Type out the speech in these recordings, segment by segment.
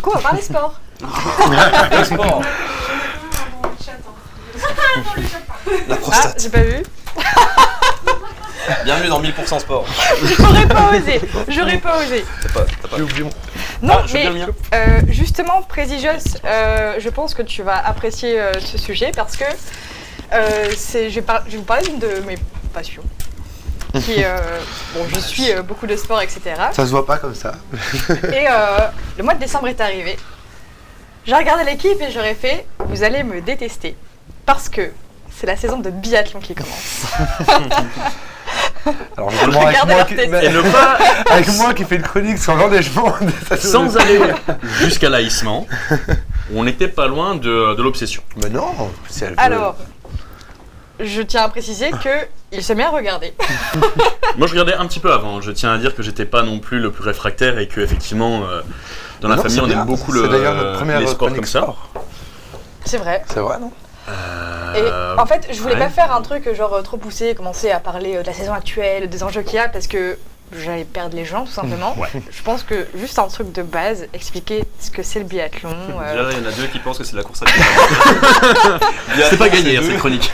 coup, on va parler sport. Le sport. La Ah, prostate. j'ai pas vu. Bienvenue dans 1000% sport. J'aurais pas osé. T'as pas. Non, Je veux bien le mien. justement, Prési-Joss, je pense que tu vas apprécier ce sujet parce que je vais vous parler d'une de mes passions. Qui je suis beaucoup de sport, etc. Ça se voit pas comme ça. Et le mois de décembre est arrivé. J'ai regardé l'équipe et j'aurais fait, vous allez me détester. Parce que c'est la saison de biathlon qui commence. Alors justement, avec moi qui fait une chronique sur l'engagement, Sans aller jusqu'à l'haïssement, on n'était pas loin de l'obsession. Mais non, si elle veut. Alors, je tiens à préciser qu'il se met à regarder. Moi je regardais un petit peu avant, je tiens à dire que j'étais pas non plus le plus réfractaire et que effectivement dans la Non, famille c'est on bien. aime beaucoup C'est d'ailleurs notre première les sports chronique comme ça. sport. C'est vrai. C'est vrai, non? Et en fait, je voulais ouais. pas faire un truc genre trop poussé, commencer à parler de la saison actuelle, des enjeux qu'il y a, parce que j'allais perdre les gens tout simplement. Ouais. Je pense que juste un truc de base, expliquer ce que c'est le biathlon. Déjà, il y en a deux qui pensent que c'est de la course à pied. C'est pas gagné cette chronique.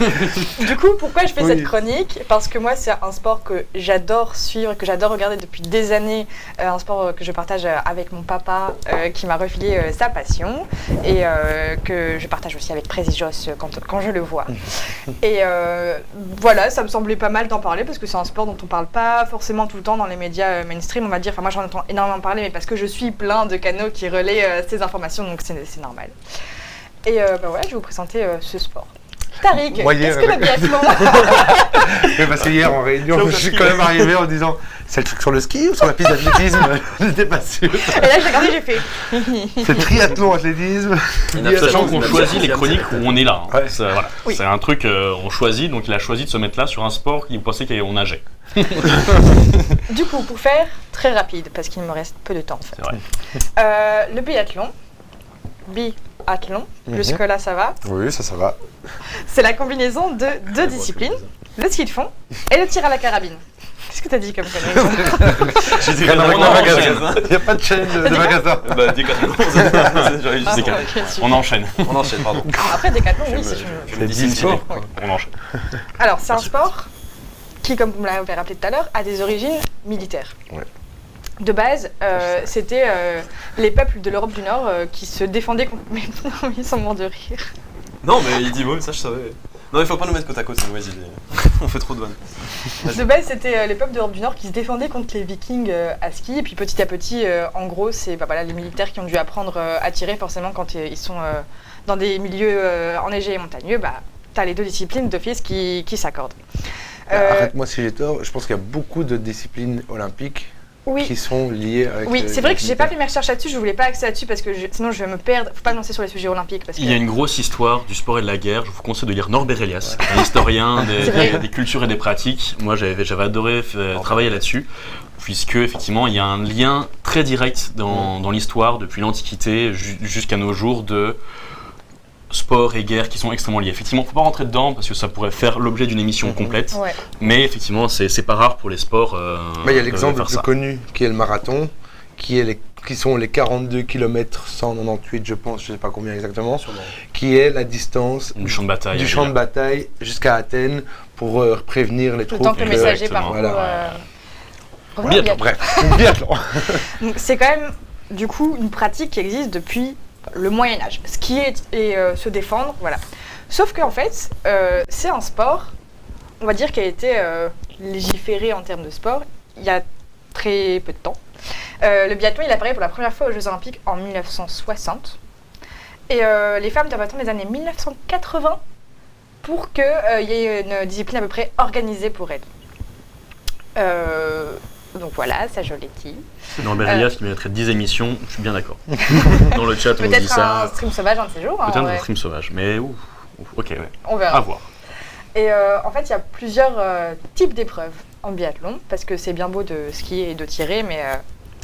Du coup, pourquoi je fais Oui. cette chronique? Parce que moi, c'est un sport que j'adore suivre, que j'adore regarder depuis des années. Un sport que je partage avec mon papa, qui m'a refilé sa passion. Et que je partage aussi avec Prési-Joss quand je le vois. Et voilà, ça me semblait pas mal d'en parler, parce que c'est un sport dont on parle pas forcément tout le temps dans les médias mainstream, on va dire. Enfin, moi, j'en entends énormément parler, mais parce que je suis plein de canaux qui relaient ces informations, donc c'est normal. Et ouais, je vais vous présenter ce sport. Tariq, Moi, qu'est-ce hier, que le avec- biathlon? Oui, parce que hier en réunion, je suis quand même arrivé en disant c'est le truc sur le ski ou sur la piste d'athlétisme? Je n'étais pas sûr. Et là, j'ai regardé, j'ai fait. C'est triathlon, athlétisme. Sachant qu'on choisit les chroniques où on est là. Ouais. Voilà. Oui. C'est un truc, on choisit, donc il a choisi de se mettre là sur un sport qu'il pensait qu'on nageait. Du coup, pour faire très rapide, parce qu'il me reste peu de temps en fait. C'est vrai. Le biathlon, jusque-là ça va. Oui, ça va. C'est la combinaison de deux disciplines, le ski de fond et le tir à la carabine. Qu'est-ce que t'as dit comme connerie? J'ai dit Rien à voir on avec le enchaîne. magasin. Il n'y a pas de chaîne de magasin. Bah, Décathlon. J'aurais juste Ah, dit Décathlon. ok, super. On enchaîne. On enchaîne, pardon. Après Décathlon, oui, c'est une... Je me dis C'est sport. quoi. On enchaîne. Alors, c'est un sport qui, comme vous me l'avez rappelé tout à l'heure, a des origines militaires. Ouais. De base, c'était les peuples de l'Europe du Nord qui se défendaient contre... Mais non, ils sont morts de rire. Non, mais il dit, ouais, ça je savais. Non, il faut pas nous mettre côte à côte, c'est une mauvaise idée. On fait trop de vannes. De base, c'était les peuples d'Europe du Nord qui se défendaient contre les Vikings à ski. Et puis petit à petit, en gros, c'est voilà, les militaires qui ont dû apprendre à tirer. Forcément, quand ils sont dans des milieux enneigés et montagneux, t'as les deux disciplines d'office qui s'accordent. Arrête-moi si j'ai tort, je pense qu'il y a beaucoup de disciplines olympiques Oui. qui sont liées avec. Oui, c'est vrai que j'ai pas fait militaire. mes recherches là-dessus, je voulais pas axer là-dessus parce que sinon je vais me perdre. Faut pas me lancer sur les sujets olympiques parce que... Il y a une grosse histoire du sport et de la guerre. Je vous conseille de lire Norbert Elias, un historien C'est vrai. des cultures et des pratiques. Moi, j'avais adoré travailler là-dessus, puisque effectivement, il y a un lien très direct dans l'histoire depuis l'Antiquité jusqu'à nos jours de sport et guerre qui sont extrêmement liés. Effectivement, faut pas rentrer dedans parce que ça pourrait faire l'objet d'une émission complète. Ouais. Mais effectivement, c'est pas rare pour les sports. Mais il y a de l'exemple le faire plus ça. connu qui est le marathon, qui sont les 42 km 198, je pense, je sais pas combien exactement, qui est la distance Du champ de bataille. du champ de bataille jusqu'à Athènes pour prévenir les Tout troupes. le temps que le messager Exactement. parcourt... Voilà. revenons au Biathlon. biathlon. Biathlon. Donc, c'est quand même, du coup, une pratique qui existe depuis le Moyen-Âge. Skier et se défendre, voilà. Sauf qu'en fait, c'est un sport, on va dire, qui a été légiféré en termes de sport il y a très peu de temps. Le biathlon, il apparaît pour la première fois aux Jeux Olympiques en 1960. Et les femmes doivent attendre les années 1980 pour qu'il y ait une discipline à peu près organisée pour elles. Donc voilà, ça je l'ai dit. Norbert Elias qui mériterait 10 émissions, je suis bien d'accord. Dans le chat, on nous dit Peut-être un ça. stream sauvage un de ces jours. hein, Peut-être ouais. un stream sauvage, mais ouf, ok, ouais. On verra. À voir. Et en fait, il y a plusieurs types d'épreuves en biathlon, parce que c'est bien beau de skier et de tirer, mais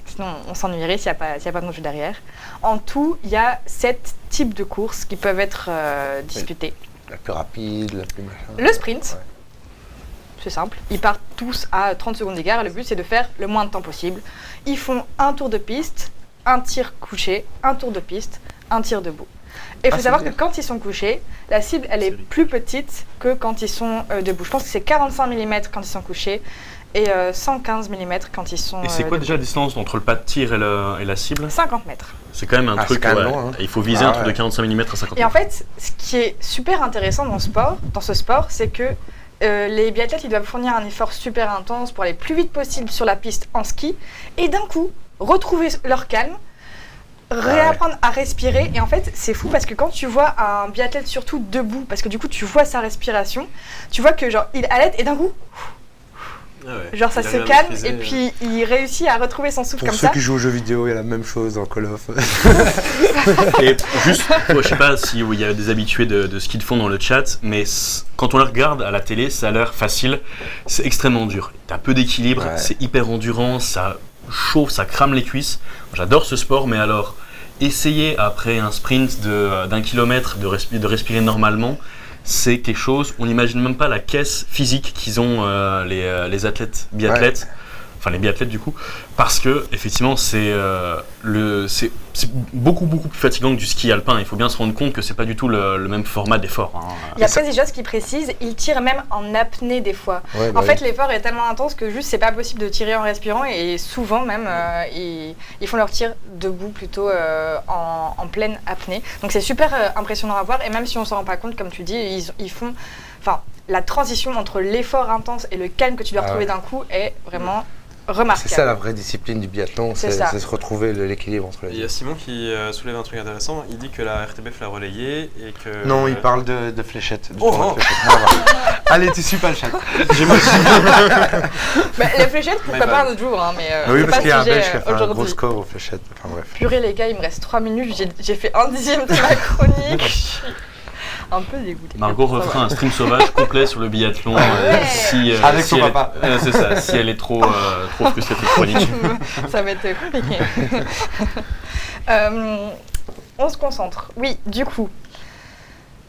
sinon on s'ennuierait s'il n'y a pas d'enjeu derrière. En tout, il y a 7 types de courses qui peuvent être disputées. La plus rapide, la plus machin. Le sprint, Ouais. c'est simple, ils partent tous à 30 secondes d'écart et le but c'est de faire le moins de temps possible. Ils font un tour de piste, un tir couché, un tour de piste, un tir debout. Et il faut savoir que quand ils sont couchés, la cible, elle est plus petite que quand ils sont debout. Je pense que c'est 45 mm quand ils sont couchés et 115 mm quand ils sont Et c'est quoi debout. déjà la distance entre le pas de tir et la cible? 50 mètres. C'est quand même un truc, c'est quand même ouais. long, hein. Il faut viser un truc de 45 mm à 50 Et en mm. fait, ce qui est super intéressant dans ce sport, c'est que les biathlètes, ils doivent fournir un effort super intense pour aller le plus vite possible sur la piste en ski et d'un coup, retrouver leur calme, réapprendre à respirer. Et en fait, c'est fou parce que quand tu vois un biathlète surtout debout, parce que du coup, tu vois sa respiration, tu vois que genre, il halète et d'un coup, Ah ouais. genre ça Il se arrive à calme maîtriser, et puis il réussit à retrouver son souffle Pour comme ceux ça. qui jouent aux jeux vidéo, il y a la même chose dans Call of. Et juste, je sais pas si il y a des habitués de ski de fond dans le chat, mais quand on le regarde à la télé, ça a l'air facile. C'est extrêmement dur. T'as peu d'équilibre, Ouais. c'est hyper endurant, ça chauffe, ça crame les cuisses. J'adore ce sport, mais alors, essayer après un sprint d'un kilomètre de respirer normalement, c'est quelque chose, on n'imagine même pas la caisse physique qu'ils ont les athlètes, biathlètes. Enfin les biathlètes du coup, parce que effectivement c'est beaucoup plus fatigant que du ski alpin. Il faut bien se rendre compte que c'est pas du tout le même format d'effort. Hein. Il y a après des choses qui précisent, ils tirent même en apnée des fois. Ouais, En fait, l'effort est tellement intense que juste c'est pas possible de tirer en respirant et souvent même ils font leur tir debout plutôt en pleine apnée. Donc c'est super impressionnant à voir et même si on s'en rend pas compte, comme tu dis, ils font, enfin la transition entre l'effort intense et le calme que tu dois retrouver d'un coup est vraiment remarquable. C'est ça la vraie discipline du biathlon, C'est c'est ça. se retrouver l'équilibre entre les Il y deux. a Simon qui soulève un truc intéressant. Il dit que la RTBF l'a relayé et que. Non, il parle de fléchettes. du Oh, tournoi oh. de fléchettes. Rien à voir. Allez, tu suis pas le chat. Bah, les fléchettes, pourquoi My pas bad. un autre jour, hein, mais Oui, c'est parce pas qu'il y a le un sujet Belge qui a fait un gros aujourd'hui. score aux fléchettes. Enfin bref. Purée les gars, il me reste 3 minutes, j'ai fait 1/10 de ma chronique. Je suis un peu dégoûtée. Margot Ça va. refera un stream sauvage complet sur le biathlon Ouais. Avec si son elle papa. C'est ça, si elle est trop frustrée de cette chronique. Ça va être compliqué. On se concentre. Oui, du coup,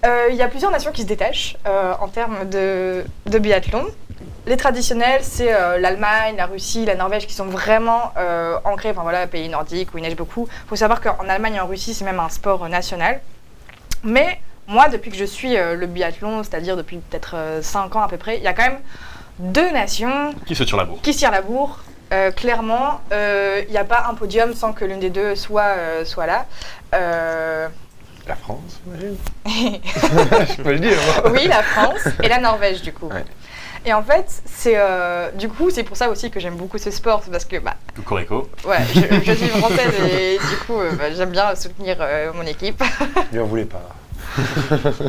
il y a plusieurs nations qui se détachent en termes de biathlon. Les traditionnels, c'est l'Allemagne, la Russie, la Norvège qui sont vraiment ancrés, enfin voilà, pays nordiques où il neige beaucoup. Il faut savoir qu'en Allemagne et en Russie, c'est même un sport national. Mais moi, depuis que je suis le biathlon, c'est-à-dire depuis peut-être 5 ans à peu près, il y a quand même 2 nations Qui se tire la bourre. qui se tirent la bourre. Clairement, il n'y a pas un podium sans que l'une des deux soit là. La France, j'imagine. Je peux le dire, moi. Oui, la France et la Norvège, du coup. Ouais. Et en fait, c'est c'est pour ça aussi que j'aime beaucoup ce sport, c'est parce que Corico. ouais, je suis française et du coup, j'aime bien soutenir mon équipe. Lui en voulait pas.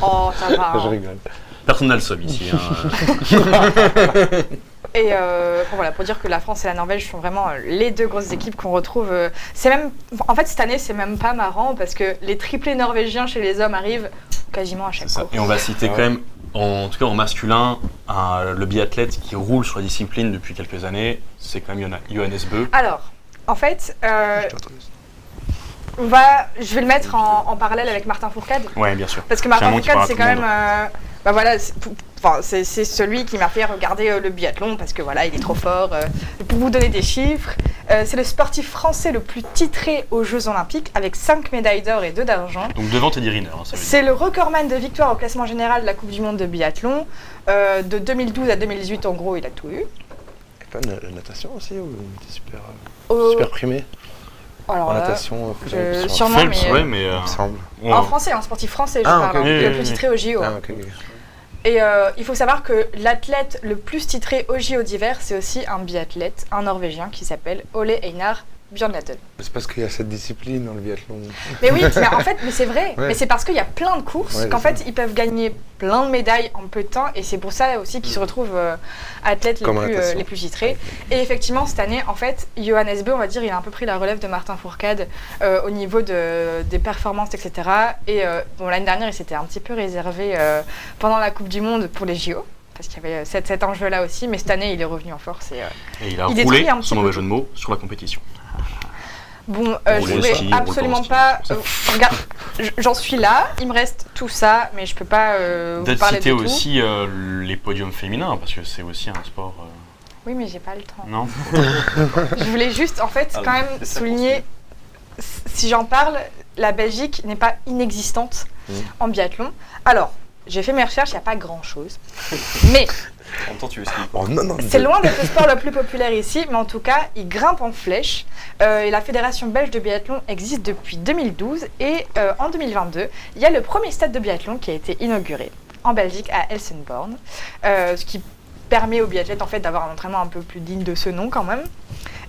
Oh, ça va. Je hein. rigole. Personne n'a le somme ici. Hein. Et bon, voilà, pour dire que la France et la Norvège sont vraiment les 2 grosses équipes qu'on retrouve. C'est même, en fait, cette année, c'est même pas marrant parce que les triplés norvégiens chez les hommes arrivent quasiment à chaque C'est ça. course. Et on va citer quand même, en tout cas en masculin, le biathlète qui roule sur la discipline depuis quelques années, c'est quand même Johannes Bö. Alors, en fait, Je t'autorise. je vais le mettre en parallèle avec Martin Fourcade. Ouais, bien sûr. Parce que C'est Martin un nom qui Fourcade, parle à c'est tout quand le même. Voilà, c'est celui qui m'a fait regarder le biathlon parce que voilà, il est trop fort. Pour vous donner des chiffres, c'est le sportif français le plus titré aux Jeux Olympiques avec 5 médailles d'or et 2 d'argent. Donc devant Teddy Riner, hein, ça veut dire. C'est le recordman de victoire au classement général de la Coupe du Monde de biathlon. De 2012 à 2018, en gros, il a tout eu. Et pas la natation aussi ou il était super, Au- super primé Alors en là, natation sûrement, Phelps, mais, ouais, mais. il me semble. ouais. en français, un sportif français, je Ah, parle, ok, hein, oui, le oui, plus oui. titré au JO. Ah, ok. Et il faut savoir que l'athlète le plus titré au JO d'hiver, c'est aussi un biathlète, un Norvégien qui s'appelle Ole Einar Bjørndahl. C'est parce qu'il y a cette discipline dans le biathlon. Mais oui, mais en fait, mais c'est vrai. Ouais. Mais c'est parce qu'il y a plein de courses Ouais, qu'en c'est fait, ils peuvent gagner plein de médailles en peu de temps. Et c'est pour ça aussi qu'ils se retrouvent athlètes Comme en natation. les plus titrés. Et effectivement, cette année, en fait, Johannes Bö, on va dire, il a un peu pris la relève de Martin Fourcade au niveau des performances, etc. Et bon, l'année dernière, il s'était un petit peu réservé pendant la Coupe du Monde pour les JO. Parce qu'il y avait cet enjeu-là aussi. Mais cette année, il est revenu en force. Et, Et il a il est roulé, trié un petit sans mauvais peu. jeu de mots, sur la compétition. bon, Roule je le voulais ski, roule absolument pas pas. au ski, Regarde, j'en suis là. Il me reste tout ça, mais je peux pas vous Peut-être parler de citer tout. aussi les podiums féminins, parce que c'est aussi un sport. Oui, mais j'ai pas le temps. Non. Je voulais juste, en fait, Ah, quand même c'est ça, souligner si j'en parle, la Belgique n'est pas inexistante en biathlon. Alors, j'ai fait mes recherches, il n'y a pas grand-chose. Mais En même temps, tu es ski. Oh, non, c'est loin d'être le sport le plus populaire ici, mais en tout cas, il grimpe en flèche. Et la Fédération belge de biathlon existe depuis 2012. Et en 2022, il y a le premier stade de biathlon qui a été inauguré en Belgique, à Elsenborn. Ce qui permet aux biathlètes en fait, d'avoir un entraînement un peu plus digne de ce nom quand même.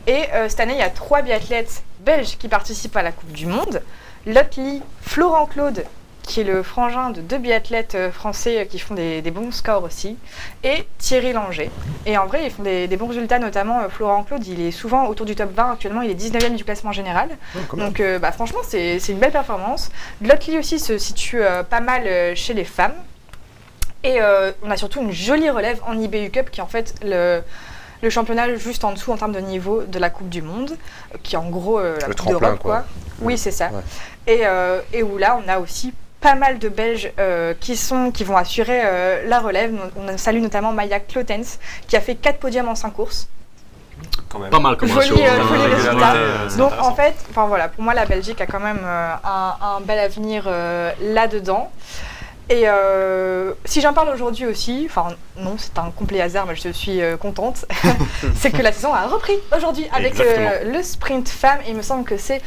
Et cette année, il y a 3 biathlètes belges qui participent à la Coupe du Monde. Lottely, Florent Claude, qui est le frangin de 2 biathlètes français qui font des bons scores aussi, et Thierry Langer. Et en vrai, ils font des bons résultats, notamment Florent Claude, il est souvent autour du top 20 actuellement, il est 19e du classement général. Donc franchement, c'est une belle performance. Lottely aussi se situe pas mal chez les femmes. Et on a surtout une jolie relève en IBU Cup, qui est en fait le championnat juste en dessous en termes de niveau de la Coupe du Monde, qui est en gros la Coupe tremplin, d'Europe, quoi. Oui, c'est ça. Ouais. Et où là, on a aussi pas mal de Belges qui vont assurer la relève. On salue notamment Maya Clotens, qui a fait 4 podiums en 5 courses. Quand même. Pas mal comme ratio. Joli résultat. résultat. C'est Donc intéressant. en fait, voilà, pour moi, la Belgique a quand même un bel avenir là-dedans. Et si j'en parle aujourd'hui aussi, enfin non, c'est un complet hasard, mais je suis contente, c'est que la saison a repris aujourd'hui avec le sprint femme. Et il me semble que c'est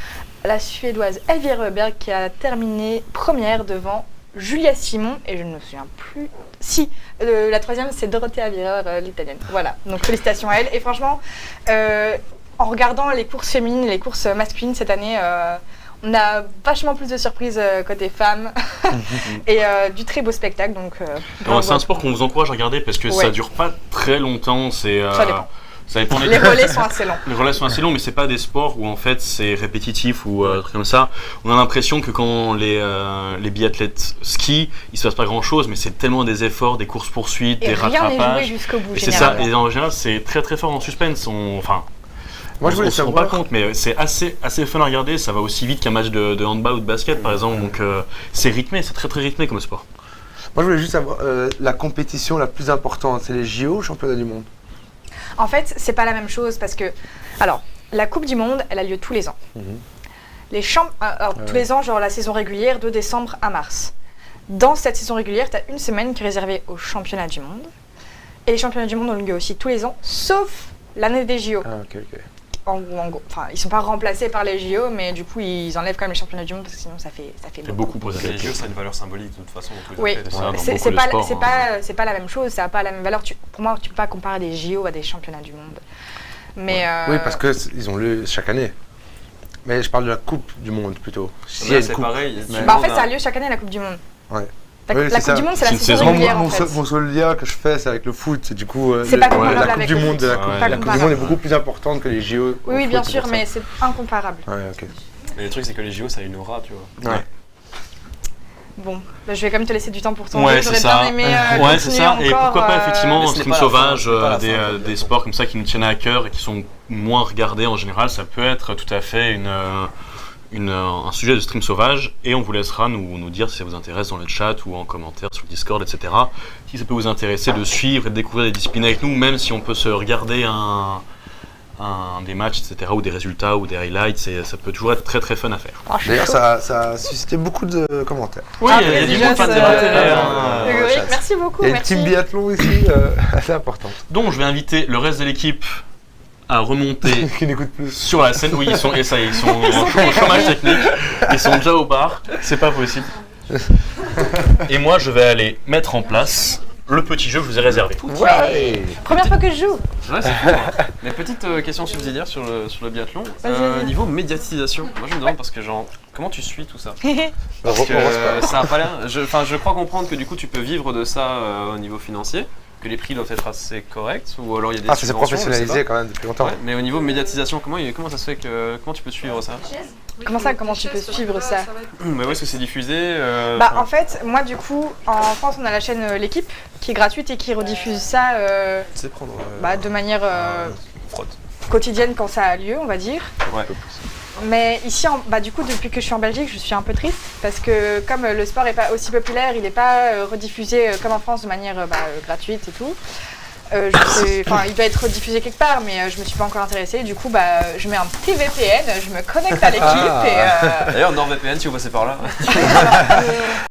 la Suédoise Elvira Öberg qui a terminé première devant Julia Simon, et je ne me souviens plus. Si, la troisième c'est Dorothea Virer, l'italienne. Voilà, donc félicitations à elle. Et franchement, en regardant les courses féminines et les courses masculines cette année, on a vachement plus de surprises côté femmes et du très beau spectacle. Donc, C'est un sport qu'on vous encourage à regarder parce que ça dure pas très longtemps. Ça dépend. Ça dépend Les relais sont assez longs. Les relais sont assez longs, mais c'est pas des sports où en fait c'est répétitif ou trucs comme ça. On a l'impression que quand les biathlètes skient, il se passe pas grand chose, mais c'est tellement des efforts, des courses poursuites, Et des rien n'est joué rattrapages. jusqu'au bout. Et c'est ça. Et en général, c'est très très fort en suspense. Moi, je voulais on se rend savoir. pas compte, mais c'est assez fun à regarder. Ça va aussi vite qu'un match de handball ou de basket, par exemple. Donc c'est rythmé, c'est très très rythmé comme sport. Moi, je voulais juste savoir la compétition la plus importante, c'est les JO ou championnat du monde? En fait, c'est pas la même chose parce que, alors, la Coupe du Monde, elle a lieu tous les ans. Tous les ans, genre la saison régulière de décembre à mars. Dans cette saison régulière, tu as une semaine qui est réservée aux championnats du monde. Et les championnats du monde ont lieu aussi tous les ans, sauf l'année des JO. Ah, ok. En gros, ils sont pas remplacés par les JO, mais du coup, ils enlèvent quand même les championnats du monde parce que sinon, ça fait C'est beaucoup pour les Les athlètes. JO, ça a une valeur symbolique de toute façon. Dans tous les Oui, athlètes. ça, dans c'est beaucoup de pas, sports, c'est pas la même chose, ça n'a pas la même valeur. Pour moi, tu peux pas comparer des JO à des championnats du monde. Mais Oui, parce qu'ils ont lieu chaque année. Mais je parle de la Coupe du Monde plutôt. S'il y a Là, une c'est coupe. pareil. en fait, ça a lieu chaque année la Coupe du Monde. Ouais. La Oui, c'est Coupe ça. du Monde, c'est C'est la une saison saison. régulière en fait. Mon seul lien que je fais, c'est avec le foot. Du coup, C'est pas comparable la Coupe avec du le Monde, foot. la Ouais, Coupe pas du Monde est comparable. beaucoup plus importante que les JO. Oui, bien c'est sûr, pour ça. mais c'est incomparable. Ouais, ok. Mais le truc, c'est que les JO, ça a une aura, tu vois. Ouais. Bon, je vais quand même te laisser du temps pour ton Ouais, jeu. c'est J'aurais ça. bien aimé Ouais, c'est continuer ça. Et encore, pourquoi pas effectivement mais en ce n'est stream pas la fin, sauvage, c'est pas la des, fin, des sports comme ça qui nous tiennent à cœur et qui sont moins regardés en général, ça peut être tout à fait un sujet de stream sauvage. Et on vous laissera nous dire si ça vous intéresse dans le chat ou en commentaire sur le Discord, etc. Si ça peut vous intéresser de suivre et de découvrir des disciplines avec nous, même si on peut se regarder des matchs, etc. ou des résultats ou des highlights, ça peut toujours être très très fun à faire. Oh, je suis D'ailleurs, chaud. ça a suscité beaucoup de commentaires. Oui, Ah, il y a du déjà, monde fan ça- des intérêts, hein. Grégory, merci beaucoup. Il y a une merci. team biathlon ici assez importante Donc je vais inviter le reste de l'équipe à remonter qui n'écoute plus. sur la scène. Oui, ils sont en chômage technique. Ils sont déjà au bar. C'est pas possible. Et moi, je vais aller mettre en place le petit jeu que je vous ai réservé. Ouais. Première fois que je joue. Ouais, c'est cool. Mais petite question subsidiaire sur le biathlon. Vas-y. Niveau médiatisation, moi je me demande parce que genre, comment tu suis tout ça? On Parce que recommence pas. ça a pas l'air. Je crois comprendre que du coup tu peux vivre de ça au niveau financier, que les prix doivent être assez corrects, ou alors il y a des Ah, c'est subventions, je sais professionnalisé pas. quand même depuis longtemps. Ouais, mais au niveau médiatisation, comment ça se fait que comment tu peux suivre ça? Comment tu peux suivre ça? Mais où est-ce que c'est diffusé Bah en fait, moi du coup, en France, on a la chaîne L'équipe qui est gratuite et qui rediffuse ça Tu sais prendre. de manière Frotte. quotidienne quand ça a lieu, on va dire. Ouais. Mais ici, du coup, depuis que je suis en Belgique, je suis un peu triste parce que comme le sport n'est pas aussi populaire, il n'est pas rediffusé comme en France de manière gratuite et tout. Il va être diffusé quelque part, mais je me suis pas encore intéressée. Du coup, je mets un petit VPN, je me connecte à l'équipe Ah. et D'ailleurs, NordVPN, si vous passez par là.